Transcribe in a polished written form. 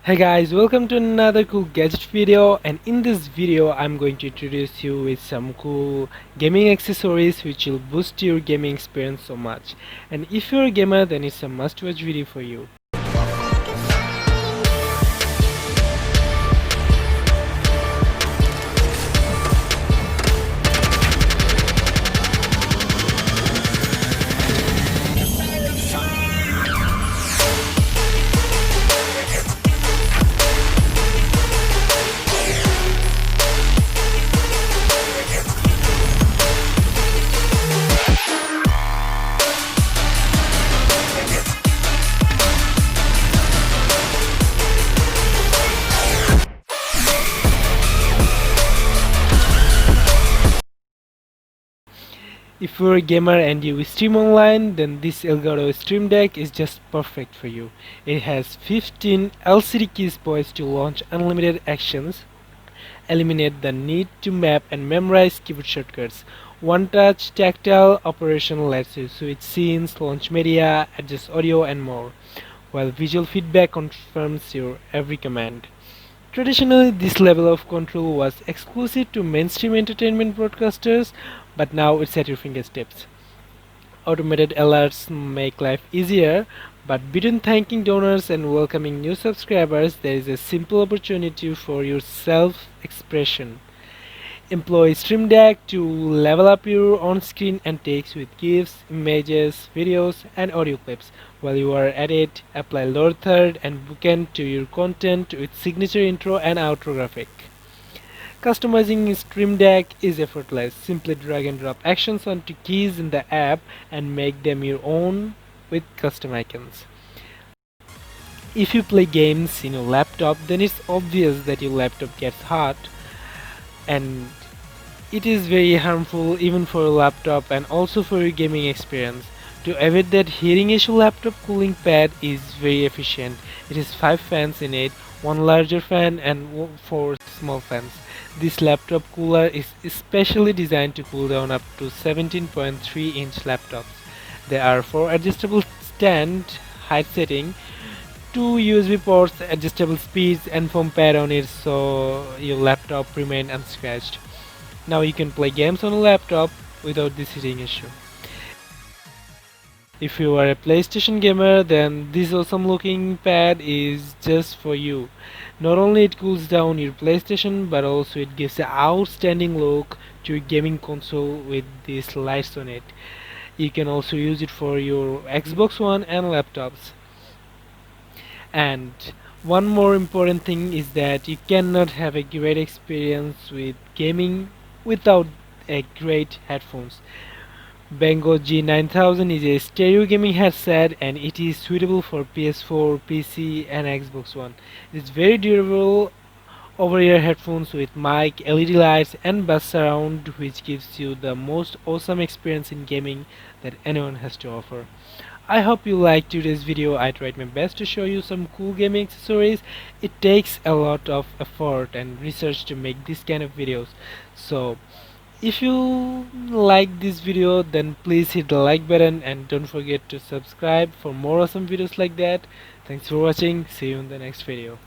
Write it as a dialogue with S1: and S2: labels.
S1: Hey guys, welcome to another cool gadget video, and in this video I'm going to introduce you with some cool gaming accessories which will boost your gaming experience so much. And if you're a gamer, then it's a must watch video for you. If you're a gamer and you stream online, then this Elgato Stream Deck is just perfect for you. It has 15 LCD keys poised to launch unlimited actions, eliminate the need to map and memorize keyboard shortcuts. One touch tactile operation lets you switch scenes, launch media, adjust audio and more, while visual feedback confirms your every command. Traditionally, this level of control was exclusive to mainstream entertainment broadcasters, but now it's at your fingertips. Automated alerts make life easier, but between thanking donors and welcoming new subscribers, there is a simple opportunity for your self-expression. Employ Stream Deck to level up your on-screen antics with GIFs, images, videos, and audio clips. While you are at it, apply lower third and bookend to your content with signature intro and outro graphic. Customizing Stream Deck is effortless. Simply drag and drop actions onto keys in the app and make them your own with custom icons. If you play games in your laptop, then it's obvious that your laptop gets hot, and it is very harmful even for a laptop and also for your gaming experience. To avoid that heating issue, laptop cooling pad is very efficient. It has 5 fans in it, one larger fan and 4 small fans. This laptop cooler is especially designed to cool down up to 17.3-inch laptops. There are 4 adjustable stand height setting, 2 USB ports, adjustable speeds and foam pad on it so your laptop remain unscratched. Now you can play games on a laptop without this heating issue. If you are a PlayStation gamer, then this awesome looking pad is just for you. Not only it cools down your PlayStation, but also it gives an outstanding look to your gaming console with these lights on it. You can also use it for your Xbox One and laptops. And one more important thing is that you cannot have a great experience with gaming without a great headphones. Bango G9000 is a stereo gaming headset and it is suitable for PS4, PC and Xbox One. It is very durable over-ear headphones with mic, LED lights and bass surround, which gives you the most awesome experience in gaming that anyone has to offer. I hope you liked today's video. I tried my best to show you some cool gaming accessories. It takes a lot of effort and research to make this kind of videos. So if you like this video, then please hit the like button and don't forget to subscribe for more awesome videos like that. Thanks for watching. See you in the next video.